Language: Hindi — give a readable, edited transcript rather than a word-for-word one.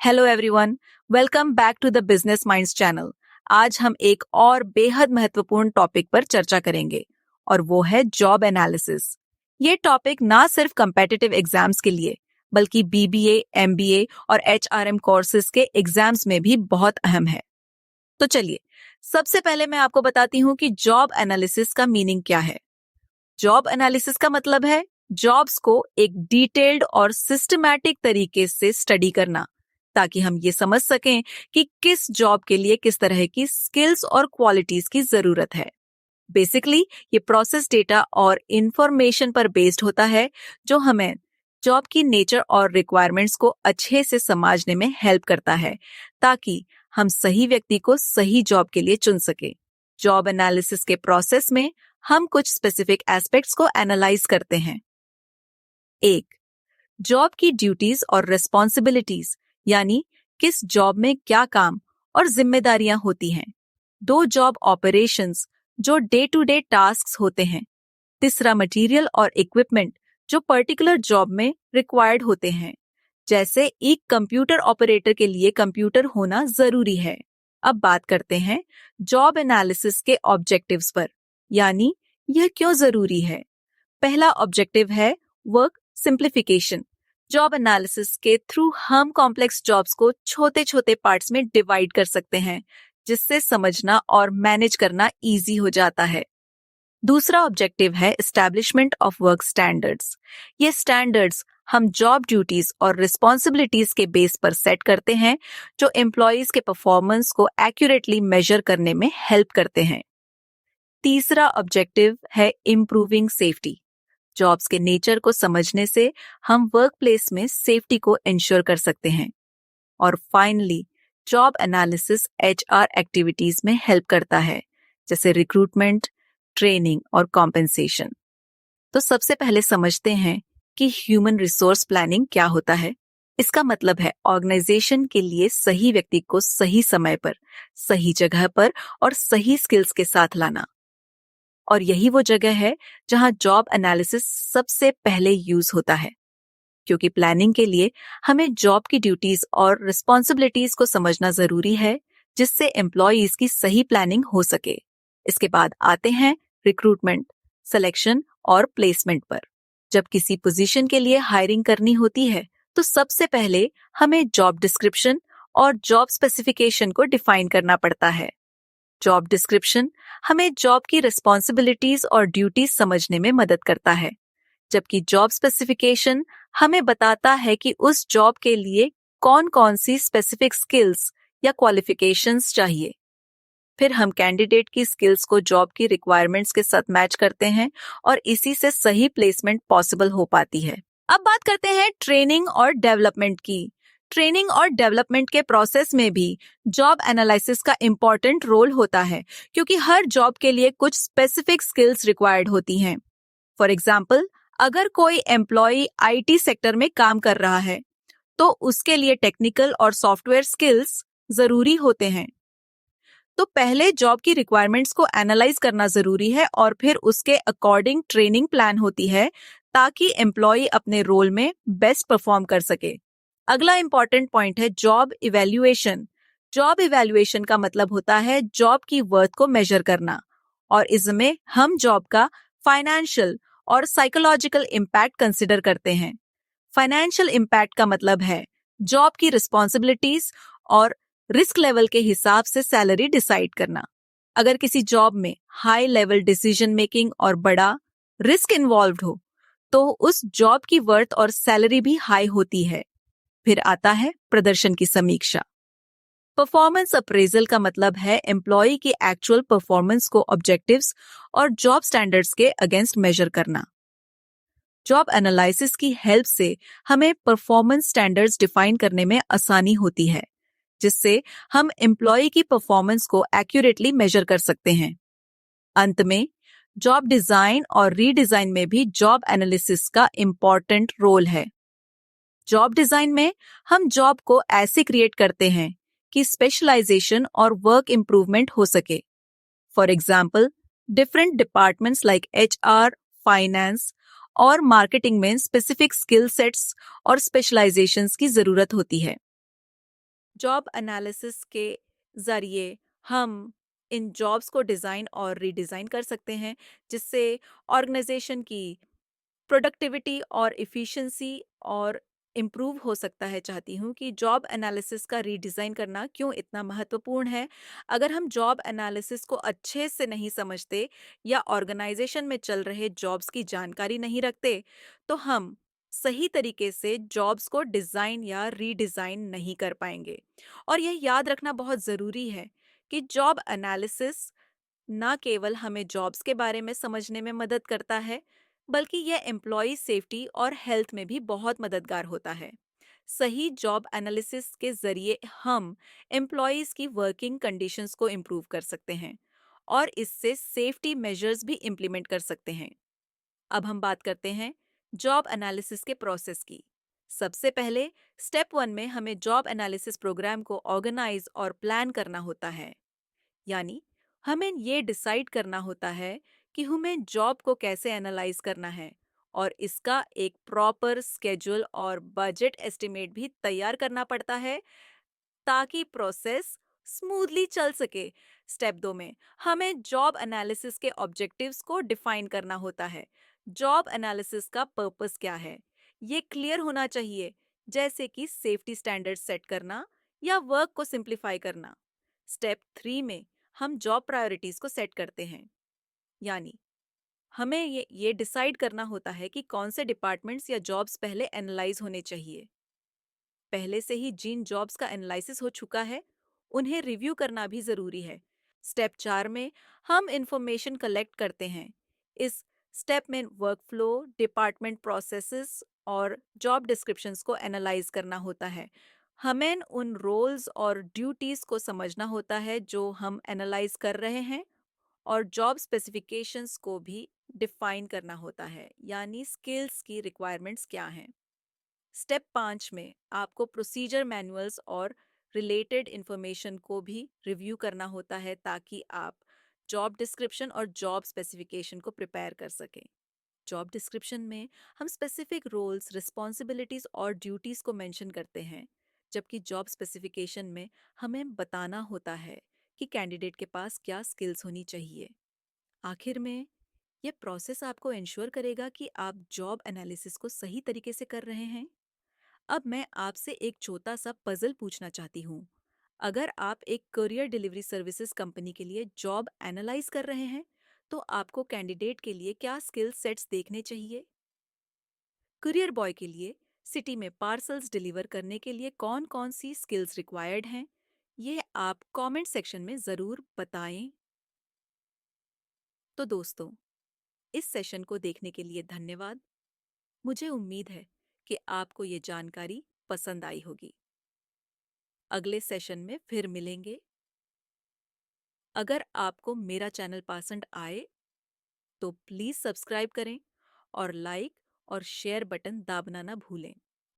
Hello everyone, welcome back to the business minds channel. आज हम एक और बेहद महत्वपूर्ण टॉपिक पर चर्चा करेंगे और वो है जॉब एनालिसिस। ये टॉपिक ना सिर्फ कम्पिटिटिव एग्जाम्स के लिए बल्कि बीबीए, एमबीए और एचआरएम कोर्सेज के एग्जाम्स में भी बहुत अहम है। तो चलिए, सबसे पहले मैं आपको बताती हूँ कि जॉब एनालिसिस का मीनिंग क्या है। जॉब एनालिसिस का मतलब है जॉब्स को एक डिटेल्ड और सिस्टमैटिक तरीके से स्टडी करना, ताकि हम ये समझ सकें कि किस जॉब के लिए किस तरह की स्किल्स और क्वालिटीज की जरूरत है। बेसिकली ये प्रोसेस डेटा और इंफॉर्मेशन पर बेस्ड होता है, जो हमें जॉब की नेचर और रिक्वायरमेंट्स को अच्छे से समझने में हेल्प करता है, ताकि हम सही व्यक्ति को सही जॉब के लिए चुन सके। जॉब एनालिसिस के प्रोसेस में हम कुछ स्पेसिफिक एस्पेक्ट्स को एनालाइज करते हैं। 1. जॉब की ड्यूटीज और रिस्पॉन्सिबिलिटीज, यानी किस जॉब में क्या काम और जिम्मेदारियां होती हैं। 2. जॉब ऑपरेशंस, जो डे टू डे टास्क्स होते हैं। 3. मटेरियल और इक्विपमेंट, जो पर्टिकुलर जॉब में रिक्वायर्ड होते हैं, जैसे एक कंप्यूटर ऑपरेटर के लिए कंप्यूटर होना जरूरी है। अब बात करते हैं जॉब एनालिसिस के ऑब्जेक्टिव्स पर, यानी यह क्यों जरूरी है। पहला ऑब्जेक्टिव है वर्क सिंप्लीफिकेशन। जॉब एनालिसिस के थ्रू हम कॉम्प्लेक्स जॉब्स को छोटे छोटे पार्ट्स में डिवाइड कर सकते हैं, जिससे समझना और मैनेज करना इजी हो जाता है। दूसरा ऑब्जेक्टिव है एस्टैब्लिशमेंट ऑफ वर्क स्टैंडर्ड्स। ये स्टैंडर्ड्स हम जॉब ड्यूटीज और रिस्पॉन्सिबिलिटीज के बेस पर सेट करते हैं, जो एम्प्लॉयज के परफॉर्मेंस को एक्यूरेटली मेजर करने में हेल्प करते हैं। तीसरा ऑब्जेक्टिव है इम्प्रूविंग सेफ्टी। जॉब्स के नेचर को समझने से हम वर्क प्लेस में सेफ्टी को इंश्योर कर सकते हैं। और finally, job analysis HR activities में हेल्प करता है, जैसे रिक्रूटमेंट, ट्रेनिंग और कॉम्पेंसेशन। तो सबसे पहले समझते हैं कि ह्यूमन रिसोर्स प्लानिंग क्या होता है। इसका मतलब है ऑर्गेनाइजेशन के लिए सही व्यक्ति को सही समय पर, सही जगह पर और सही स्किल्स के साथ लाना। और यही वो जगह है जहां जॉब एनालिसिस सबसे पहले यूज होता है, क्योंकि प्लानिंग के लिए हमें जॉब की ड्यूटीज और रिस्पॉन्सिबिलिटीज को समझना जरूरी है, जिससे एम्प्लॉयज की सही प्लानिंग हो सके। इसके बाद आते हैं रिक्रूटमेंट, सिलेक्शन और प्लेसमेंट पर। जब किसी पोजीशन के लिए हायरिंग करनी होती है, तो सबसे पहले हमें जॉब डिस्क्रिप्शन और जॉब स्पेसिफिकेशन को डिफाइन करना पड़ता है। जॉब डिस्क्रिप्शन हमें जॉब की रिस्पॉन्सिबिलिटीज और ड्यूटीज समझने में मदद करता है, जबकि जॉब स्पेसिफिकेशन हमें बताता है कि उस जॉब के लिए कौन कौन सी स्पेसिफिक स्किल्स या क्वालिफिकेशंस चाहिए। फिर हम कैंडिडेट की स्किल्स को जॉब की रिक्वायरमेंट्स के साथ मैच करते हैं और इसी से सही प्लेसमेंट पॉसिबल हो पाती है। अब बात करते हैं ट्रेनिंग और डेवलपमेंट की। ट्रेनिंग और डेवलपमेंट के प्रोसेस में भी जॉब एनालिसिस का इम्पोर्टेंट रोल होता है, क्योंकि हर जॉब के लिए कुछ स्पेसिफिक स्किल्स रिक्वायर्ड होती हैं। फॉर एग्जाम्पल, अगर कोई एम्प्लॉय आईटी सेक्टर में काम कर रहा है, तो उसके लिए टेक्निकल और सॉफ्टवेयर स्किल्स जरूरी होते हैं। तो पहले जॉब की रिक्वायरमेंट्स को एनालाइज करना जरूरी है और फिर उसके अकॉर्डिंग ट्रेनिंग प्लान होती है, ताकि एम्प्लॉय अपने रोल में बेस्ट परफॉर्म कर सके। अगला इंपॉर्टेंट पॉइंट है जॉब इवैल्यूएशन। जॉब इवैल्यूएशन का मतलब होता है जॉब की वर्थ को मेजर करना, और इसमें हम जॉब का फाइनेंशियल और साइकोलॉजिकल इम्पैक्ट कंसिडर करते हैं। फाइनेंशियल इम्पैक्ट का मतलब है जॉब की रिस्पॉन्सिबिलिटीज और रिस्क लेवल के हिसाब से सैलरी डिसाइड करना। अगर किसी जॉब में हाई लेवल डिसीजन मेकिंग और बड़ा रिस्क इन्वॉल्व्ड हो, तो उस जॉब की वर्थ और सैलरी भी हाई होती है। फिर आता है प्रदर्शन की समीक्षा। परफॉर्मेंस अप्रेजल का मतलब है एम्प्लॉय की एक्चुअल परफॉर्मेंस को ऑब्जेक्टिव्स और जॉब स्टैंडर्ड्स के अगेंस्ट मेजर करना। जॉब एनालिसिस की हेल्प से हमें परफॉर्मेंस स्टैंडर्ड्स डिफाइन करने में आसानी होती है, जिससे हम एम्प्लॉय की परफॉर्मेंस को एक्यूरेटली मेजर कर सकते हैं। अंत में, जॉब डिजाइन और रीडिजाइन में भी जॉब एनालिसिस का इम्पोर्टेंट रोल है। जॉब डिजाइन में हम जॉब को ऐसे क्रिएट करते हैं कि स्पेशलाइजेशन और वर्क इम्प्रूवमेंट हो सके। For example, different departments like HR, finance और मार्केटिंग में स्पेसिफिक स्किल सेट्स और स्पेशलाइजेशंस की जरूरत होती है। जॉब एनालिसिस के ज़रिए हम इन जॉब्स को डिज़ाइन और रीडिज़ाइन कर सकते हैं, जिससे ऑर्गेनाइज़ेशन की प्रोडक्टिविटी और एफिशिएंसी और इम्प्रूव हो सकता है। चाहती हूँ कि जॉब एनालिसिस का रीडिज़ाइन करना क्यों इतना महत्वपूर्ण है। अगर हम जॉब एनालिसिस को अच्छे से नहीं समझते या ऑर्गेनाइजेशन में चल रहे जॉब्स की जानकारी नहीं रखते, तो हम सही तरीके से जॉब्स को डिज़ाइन या रीडिज़ाइन नहीं कर पाएंगे। और यह याद रखना बहुत ज़रूरी है कि जॉब एनालिसिस ना केवल हमें जॉब्स के बारे में समझने में मदद करता है, बल्कि यह एम्प्लॉय सेफ्टी और हेल्थ में भी बहुत मददगार होता है। सही जॉब एनालिसिस के जरिए हम एम्प्लॉयज की वर्किंग कंडीशंस को इम्प्रूव कर सकते हैं और इससे सेफ्टी मेजर्स भी इम्प्लीमेंट कर सकते हैं। अब हम बात करते हैं जॉब एनालिसिस के प्रोसेस की। सबसे पहले स्टेप 1 में हमें जॉब एनालिसिस प्रोग्राम को ऑर्गेनाइज और प्लान करना होता है। यानी हमें ये डिसाइड करना होता है कि हमें जॉब को कैसे एनालाइज करना है और इसका एक प्रॉपर स्केड्यूल और बजट एस्टिमेट भी तैयार करना पड़ता है ताकि प्रोसेस स्मूथली चल सके। स्टेप 2 में हमें जॉब एनालिसिस के ऑब्जेक्टिव्स को डिफाइन करना होता है। जॉब एनालिसिस का पर्पस क्या है, ये क्लियर होना चाहिए, जैसे कि सेफ्टी स्टैंडर्ड सेट करना या वर्क को सिंप्लीफाई करना। स्टेप 3 में हम जॉब प्रायोरिटीज को सेट करते हैं। यानी हमें ये डिसाइड करना होता है कि कौन से डिपार्टमेंट्स या जॉब्स पहले एनालाइज होने चाहिए। पहले से ही जिन जॉब्स का एनालिसिस हो चुका है, उन्हें रिव्यू करना भी जरूरी है। स्टेप 4 में हम इंफॉर्मेशन कलेक्ट करते हैं। इस स्टेप में वर्क फ्लो, डिपार्टमेंट प्रोसेसेस और जॉब डिस्क्रिप्शंस को एनालाइज करना होता है। हमें उन रोल्स और ड्यूटीज को समझना होता है जो हम एनालाइज कर रहे हैं, और जॉब स्पेसिफिकेशंस को भी डिफाइन करना होता है, यानी स्किल्स की रिक्वायरमेंट्स क्या हैं। स्टेप 5 में आपको प्रोसीजर मैनुअल्स और रिलेटेड इंफॉर्मेशन को भी रिव्यू करना होता है ताकि आप जॉब डिस्क्रिप्शन और जॉब स्पेसिफिकेशन को प्रिपेयर कर सकें। जॉब डिस्क्रिप्शन में हम स्पेसिफिक रोल्स, रिस्पॉन्सिबिलिटीज और ड्यूटीज को मेंशन करते हैं, जबकि जॉब स्पेसिफिकेशन में हमें बताना होता है कि कैंडिडेट के पास क्या स्किल्स होनी चाहिए। आखिर में यह प्रोसेस आपको इंश्योर करेगा कि आप जॉब एनालिसिस को सही तरीके से कर रहे हैं। अब मैं आपसे एक छोटा सा पजल पूछना चाहती हूँ। अगर आप एक करियर डिलीवरी सर्विसेज कंपनी के लिए जॉब एनालाइज कर रहे हैं, तो आपको कैंडिडेट के लिए क्या स्किल सेट्स देखने चाहिए? कुरियर बॉय के लिए सिटी में पार्सल्स डिलीवर करने के लिए कौन-कौन सी स्किल्स रिक्वायर्ड हैं? ये आप कमेंट सेक्शन में ज़रूर बताएं। तो दोस्तों, इस सेशन को देखने के लिए धन्यवाद। मुझे उम्मीद है कि आपको ये जानकारी पसंद आई होगी। अगले सेशन में फिर मिलेंगे। अगर आपको मेरा चैनल पसंद आए तो प्लीज़ सब्सक्राइब करें और लाइक और शेयर बटन दाबना ना भूलें।